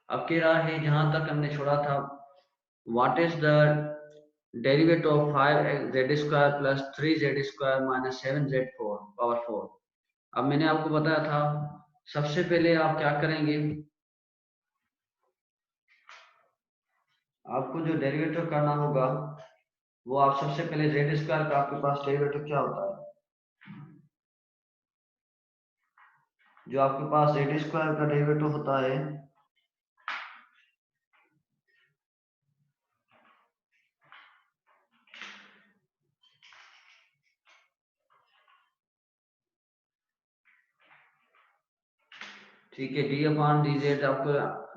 अब कह रहा है जहां तक हमने छोड़ा था, what is the derivative of 5z² plus 3z² minus 7z4 power 4। अब मैंने आपको बताया था, सबसे पहले आप क्या करेंगे, आपको जो डेरिवेटिव करना होगा वो आप सबसे पहले z² का आपके पास डेरिवेटिव क्या होता है, जो आपके पास z² का डेरिवेटिव होता है ठीक है, डी अपॉन डी जेड आपका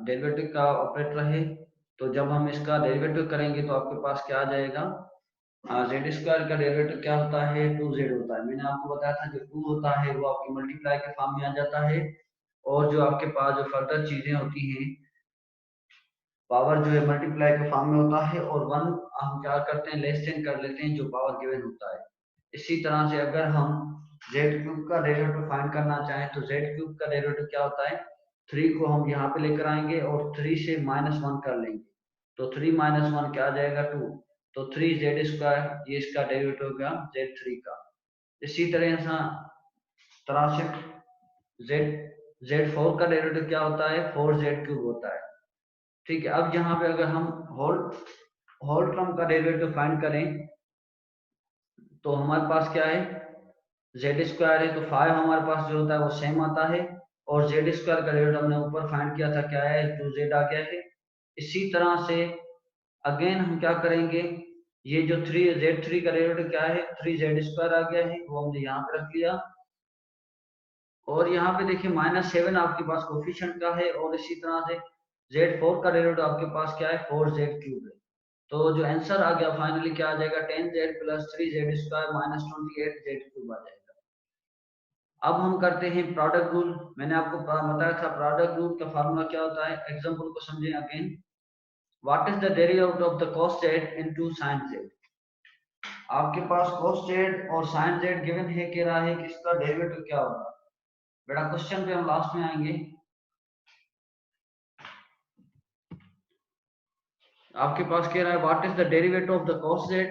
डेरिवेटिव का ऑपरेटर है। तो जब हम इसका डेरिवेटिव करेंगे तो आपके पास क्या आ जाएगा, z² का डेरिवेटिव क्या होता है, 2z होता है। मैंने आपको बताया था जो 2 होता है वो आपके मल्टीप्लाई के फॉर्म में आ जाता है, और जो आपके पास जो फर्दर चीजें होती हैं, पावर जो है मल्टीप्लाई के फॉर्म में होता है, और 1 हम क्या करते हैं, लेस देन कर लेते हैं जो पावर गिवन होता है। इसी तरह से अगर हम z³ का डेरिवेटिव फाइंड करना चाहें तो z³ का डेरिवेटिव क्या होता है, 3 को हम यहाँ पे लेकर आएंगे और 3 से -1 कर लेंगे, तो 3 - 1 क्या आ जाएगा, 2। तो 3z², ये इसका डेरिवेटिव हो गया z3 का। इसी तरह से z4 का डेरिवेटिव क्या होता है, 4z³ होता है। ठीक है, अब यहाँ पे अगर हम होल होल टर्म का डेरिवेटिव फाइंड करें तो हमारे पास क्या है, z² है, तो 5 हमारे पास जो होता है वो सेम आता है, और z² का डेरिवेटिव हमने ऊपर फाइंड किया था, क्या है, 2z आ गया है। इसी तरह से अगेन हम क्या करेंगे, ये जो z3 का डेरिवेटिव क्या है, 3z² आ गया है, वो हमने यहाँ पे रख लिया। और यहाँ पे देखिए -7 आपके पास कोफिशिएंट का है, और इसी तरह से z4 का डेरिवेटिव आपके पास क्या है, 4z³ है। तो जो आंसर आ गया फाइनली क्या आ जाएगा, 10z plus 3z² minus 28z³ आ जाएगा। अब हम करते हैं प्रोडक्ट रूल। मैंने आपको बताया था प्रोडक्ट रूल का फार्मूला क्या होता है। एग्जांपल को समझें again, what is the derivative of the cos z into sin z। आपके पास cos z और sin z गिवन है, कह रहा है कि इसका डेरिवेटिव क्या होगा। बेटा क्वेश्चन पे हम लास्ट में आएंगे। आपके पास कह रहा है what is the derivative of the cos z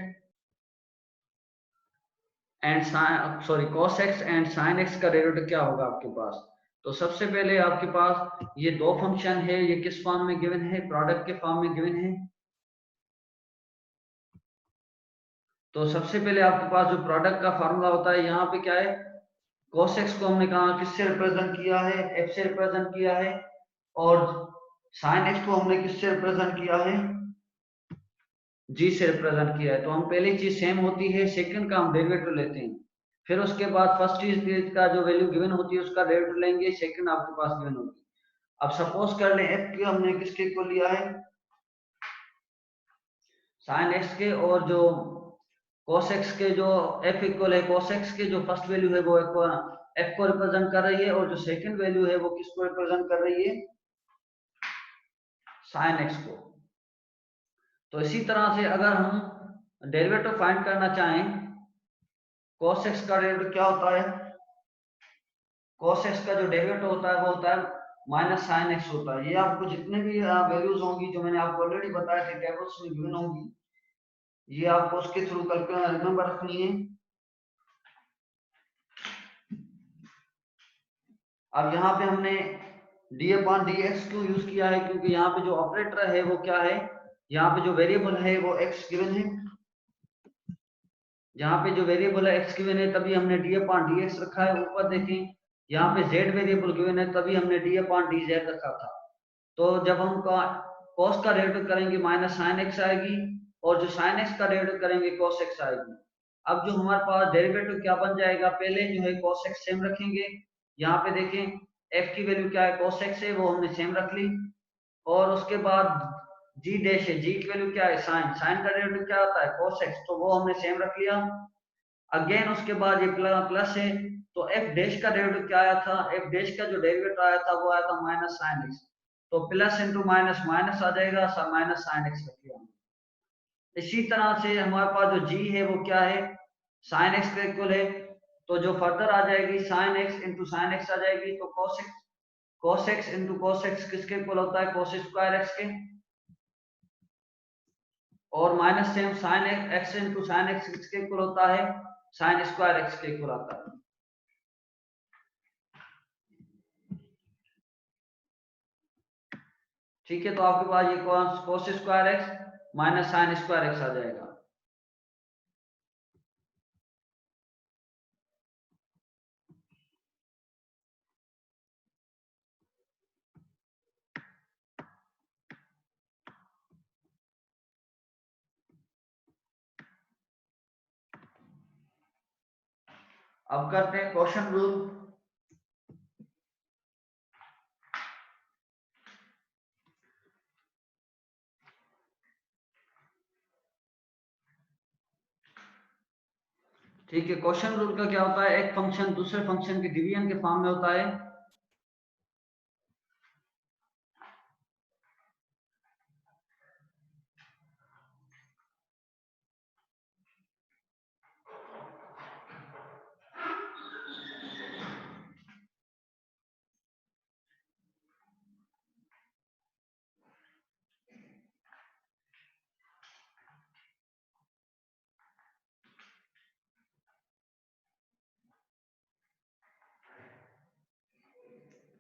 and cos x and sin x का डेरिवेटिव क्या होगा आपके पास। तो सबसे पहले आपके पास ये दो फंक्शन है, ये किस फॉर्म में गिवन है, प्रोडक्ट के फॉर्म में गिवन है। तो सबसे पहले आपके पास जो प्रोडक्ट का फार्मूला होता है, यहाँ पे क्या है, cos x को हमने कहा किससे रिप्रेजेंट किया है, f से रिप्रेजेंट किया है, और sin x को हमने किससे रिप्रेजेंट किया है, g से रिप्रेजेंट किया है। तो हम पहली चीज सेम होती है, सेकंड का हम डेरिवेटिव लेते हैं, फिर उसके बाद फर्स्ट चीज का जो वैल्यू गिवन होती है उसका डेरिवेटिव लेंगे, सेकंड आपके पास गिवन होगी। अब सपोज कर लें f के हमने किसके इक्वल लिया है, sin x के, और जो cos x के जो f इक्वल है, cos x के जो फर्स्ट वैल्यू है वो f को रिप्रेजेंट कर रही है, और जो सेकंड वैल्यू है वो किसको रिप्रेजेंट कर रही है, sin x को। तो इसी तरह से अगर हम डेरिवेटिव फाइंड करना चाहें, cos x का डेरिवेटिव क्या होता है, cos x का जो डेरिवेटिव होता है वो होता है माइनस sin x होता है। ये आपको जितने भी वैल्यूज होंगी जो मैंने आपको ऑलरेडी बताया थे टेबल्स में गिवन होंगी, ये आपको उसके थ्रू कैलकुलेट रिमेंबर रखनी है। अब यहाँ पे हमने d/dx क्यों यूज किया है, क्योंकि यहाँ पे जो ऑपरेटर है वो क्या है, यहाँ पे जो वेरिएबल है वो x गिवन है, यहाँ पे जो वेरिएबल है x गिवन है, तभी हमने d/dx रखा है। ऊपर देखें यहाँ पे z वेरिएबल गिवन है, तभी हमने d/dz रखा था। तो जब हम cos का डेरिवेटिव करेंगे माइनस sin x आएगी, और जो sin x का डेरिवेटिव करेंगे cos x आएगी। अब जो हमारे पास डेरिवेटिव क्या बन जाएगा, पहले जो है cos x सेम रखेंगे, यहाँ पे देखें f की वैल्यू क्या है, cos x है, वो हमने सेम रख ली, और उसके बाद g डैश है, g की वैल्यू क्या है, sin, sin का डेरिवेटिव क्या होता है cos x, तो वो हमने सेम रख लिया। अगेन उसके बाद ये प्लस है, तो f डैश का डेरिवेटिव क्या आया था, f डैश का जो डेरिवेटिव आया था वो आया था माइनस sin x, तो प्लस इंटू माइनस माइनस आ जाएगा, माइनस sin x रख लिया। इसी तरह से हमारे पास जो g है वो क्या है, sin x का इक्वल है, तो जो फर्दर आ जाएगी sin x into sin x आ जाएगी, तो cos x cos x into cos x किसके इक्वल होता है, cos स्क्वायर x के, और minus same sine x into sine x किसके इक्वल होता है, साइन स्क्वायर x के इक्वल आता है। ठीक है, तो आपके पास ये cos square x minus sine square x आ जाएगा। अब करते हैं क्वेश्चन रूल। ठीक है, क्वेश्चन रूल का क्या होता है, एक फंक्शन दूसरे फंक्शन के डिवीजन के फॉर्म में होता है।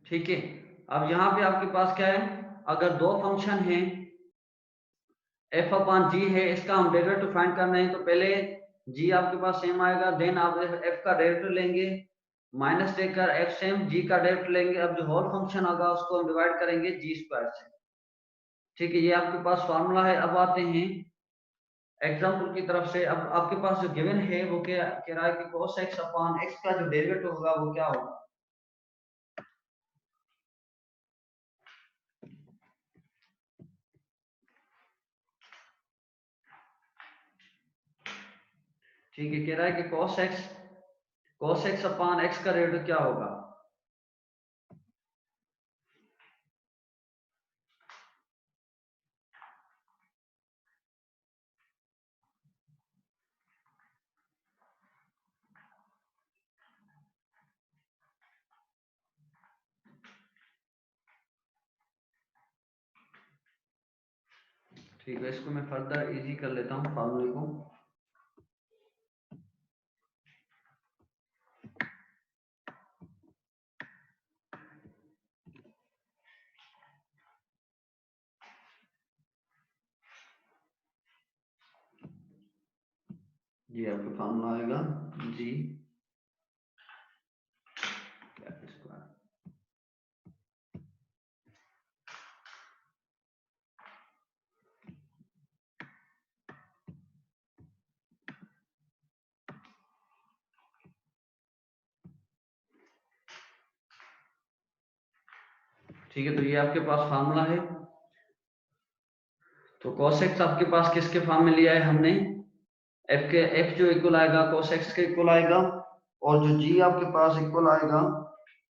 ठीक है, अब यहाँ पे आपके पास क्या है, अगर दो फंक्शन हैं, f अपॉन जी है, इसका हम डेरिवेटिव फाइंड करना है, तो पहले g आपके पास सेम आएगा, देन आप f का डेरिवेटिव लेंगे, माइनस देकर f सेम g का डेरिवेटिव लेंगे। अब जो होल फंक्शन होगा उसको हम डिवाइड करेंगे जी स्क्वायर से। ठीक है, ये आपके पास फॉर्मूला है। अब आते हैं एग्जाम्पल की तरफ से। अब आपके पास जो गिवन है वो क्या कह रहा है कि cos x अपॉन x का जो डेरिवेटिव होगा वो क्या होगा। ठीक है, कह रहा है कि cos x अपॉन x का डेरिवेटिव क्या होगा। ठीक है, इसको मैं फर्दर इजी कर लेता हूँ फॉर्मूले को। जी आपका फॉर्मूला आएगा जी स्क्वायर। ठीक है, तो ये आपके पास फार्मूला है। तो cos x आपके पास किसके फॉर्म में लिया है हमने, f जो इक्वल आएगा cos x के इक्वल आएगा, और जो g आपके पास इक्वल आएगा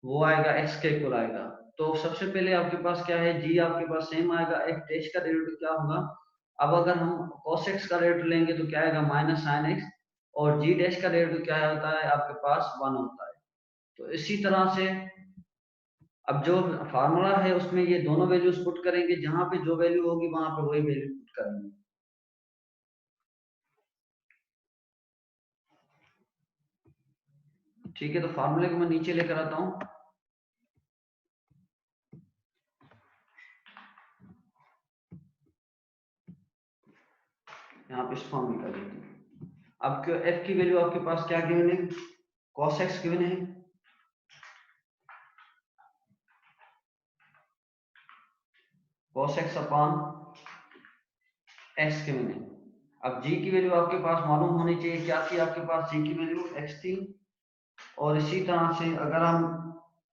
वो आएगा x के इक्वल आएगा। तो सबसे पहले आपके पास क्या है, g आपके पास सेम आएगा, f डैश का डेरिवेटिव क्या होगा। अब अगर हम cos x का डेरिवेटिव लेंगे तो क्या आएगा, माइनस साइन x, और g डैश का डेरिवेटिव क्या होता है आपके पास 1 होता है। तो इसी तरह से अब जो फार्मूला है उसमें ये दोनों वैल्यूज पुट करेंगे, जहां पे जो वैल्यू होगी वहां पे वही वैल्यू पुट करेंगे। ठीक है, तो फार्मूले को मैं नीचे लेकर आता हूँ। यहाँ पे इस फॉर्म में कर देते हैं। अब एफ की वैल्यू आपके पास क्या गिवन है, cos x गिवन है, cos x upon x given है। अब g की वैल्यू आपके पास मालूम होनी चाहिए, क्या थी आपके पास g की वैल्यू x थी, और इसी तरह से अगर हम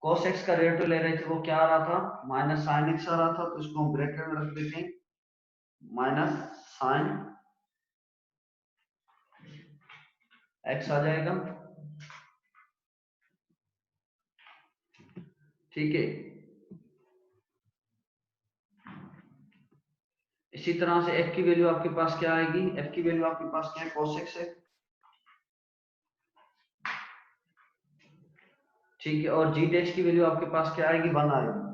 cos x का डेरिवेटिव ले रहे थे वो क्या आ रहा था, माइनस साइन x आ रहा था, तो इसको हम ब्रैकेट में रख देते हैं, माइनस साइन x आ जाएगा। ठीक है, इसी तरह से f की वैल्यू आपके पास क्या आएगी, f की वैल्यू आपके पास क्या है, cos x है। ठीक है, और जी डैश की वैल्यू आपके पास क्या आएगी, 1 आएगी।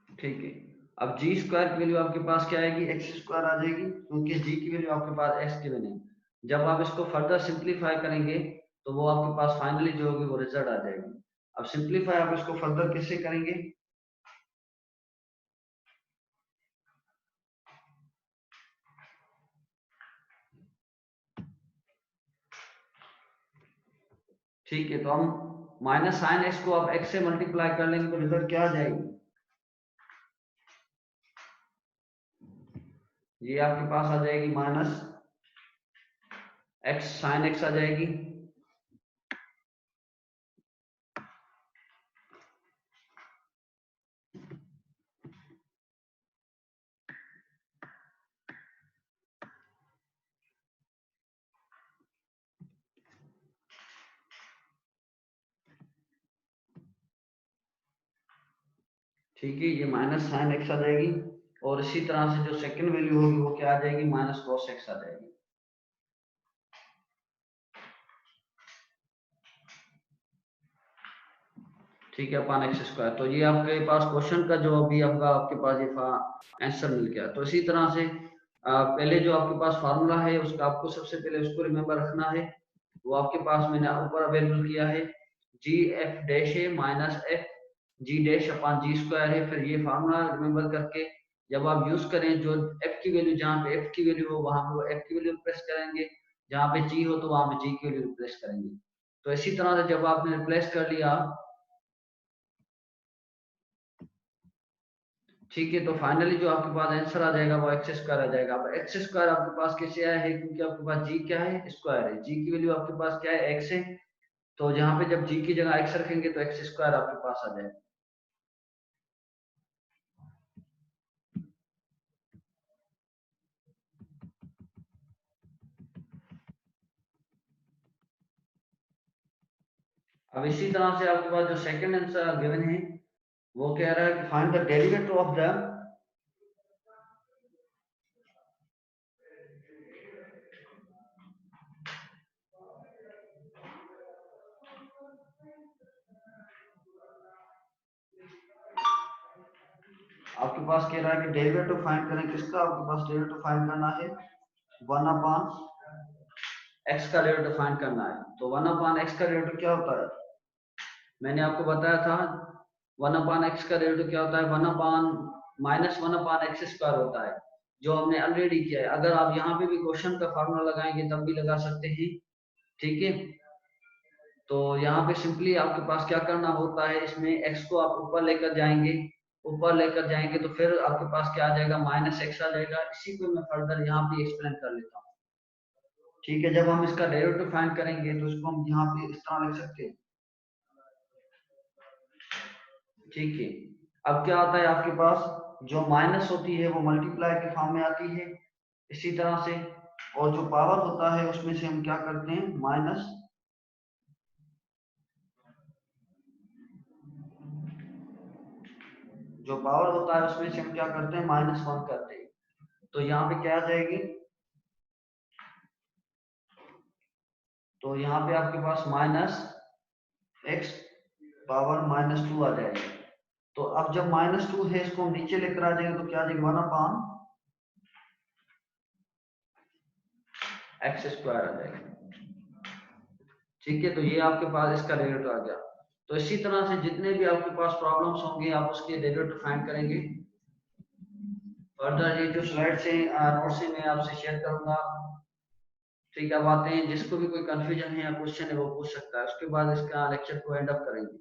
ठीक है, अब जी स्क्वायर की वैल्यू आपके पास क्या आएगी, एक्स स्क्वायर आ जाएगी, क्योंकि जी की वैल्यू आपके पास एक्स की वैल्यू। जब आप इसको फर्दर सिंप्लीफाई करेंगे तो वो आपके पास फाइनली जो होगी वो रिजल्ट आ जाएगी। अब सिंप्लीफाई आप इसको फर्दर किससे करेंगे, ठीक है, तो हम माइनस साइन एक्स को आप एक्स से मल्टीप्लाई कर लेंगे तो रिजल्ट क्या आ जाएगी, ये आपके पास आ जाएगी माइनस एक्स साइन एक्स आ जाएगी। ठीक है, ये माइनस साइन एक्स आ जाएगी, और इसी तरह से जो सेकंड वैल्यू होगी वो क्या आ जाएगी, माइनस कॉस एक्स आ जाएगी। ठीक है, अपान एक्स स्क्वायर। तो ये आपके पास क्वेश्चन का जो अभी आपके पास ये आंसर मिल गया। तो इसी तरह से पहले जो आपके पास फार्मूला है उसका आपको सबसे पहले उसको रिमेम्बर रखना है, वो आपके पास मैंने ऊपर अवेलेबल किया है, जी एफ डैश है माइनस f g dash upon g square है। फिर ये फार्मूला रिमेम्बर करके जब आप यूज करें, जो एफ की वैल्यू, जहाँ पे एफ की वैल्यू हो वहां पे एफ की वैल्यू प्रेस करेंगे, जहाँ पे जी हो तो वहां पे जी की वैल्यू प्रेस करेंगे। तो इसी तरह से जब आपने रिप्लेस कर लिया, ठीक है, तो फाइनली जो आपके पास आंसर आ जाएगा वो एक्स स्क्वायर आ जाएगा। अब एक्स स्क्वायर आपके पास कैसे आया है, क्योंकि आपके पास जी क्या है, स्क्वायर है, जी की वैल्यू आपके पास क्या है, एक्स है। तो जहां पे जब जी की जगह एक्स रखेंगे तो एक्स स्क्वायर आपके पास आ जाएगा। अब इसी तरह से आपके पास जो सेकंड आंसर गिवन है वो कह रहा है कि find the derivative of the, आपके पास कह रहा है कि डेरिवेटिव फाइंड करें किसका, आपके पास डेरिवेटिव फाइंड करना है 1 अपान एक्स का डेरिवेटिव फाइंड करना है। तो 1 अपान एक्स का डेरिवेटिव क्या होता है, मैंने आपको बताया था 1 अपान एक्स का डेरिवेटिव क्या होता है, 1 अपान माइनस 1 अपान एक्स स्क्वायर होता है, जो हमने ऑलरेडी किया है। अगर आप यहाँ पे भी क्वेश्चन का फार्मूला लगाएंगे तब भी लगा सकते हैं। ठीक है, तो यहाँ पे सिंपली आपके पास क्या करना होता है, इसमें x को आप ऊपर लेकर जाएंगे, ऊपर लेकर जाएंगे तो फिर आपके पास क्या आ जाएगा, माइनस एक्स आ जाएगा। इसी को मैं फर्दर यहाँ पे एक्सप्लेन कर लेता हूँ। ठीक है, जब हम इसका डेरिवेटिव फाइंड करेंगे तो इसको हम यहाँ पे इस तरह लिख सकते हैं। ठीक है, अब क्या आता है आपके पास, जो माइनस होती है वो मल्टीप्लाई के फॉर्म में आती है, इसी तरह से, और जो पावर होता है उसमें से हम क्या करते हैं, माइनस, जो पावर होता है उसमें से हम क्या करते हैं, -1 करते हैं। तो यहाँ पे क्या आ जाएगी, तो यहाँ पे आपके पास माइनस एक्स पावर -2 आ जाएगी। तो अब जब -2 है इसको हम नीचे लेकर आ जाएंगे तो क्या आ जाएगा, 1 अपान एक्स स्क्वायर आ जाएगा। ठीक है, तो ये आपके पास इसका डेरिवेटिव आ गया। तो इसी तरह से जितने भी आपके पास प्रॉब्लम्स होंगे आप उसके डेरिवेटिव फाइंड करेंगे। फर्दर ये जो स्लाइड से नोट्स से मैं आपसे शेयर करूंगा। ठीक है, अब आते हैं जिसको भी कोई कंफ्यूजन है या क्वेश्चन है वो पूछ सकता है, उसके बाद इसका लेक्चर को एंड अप करेंगे।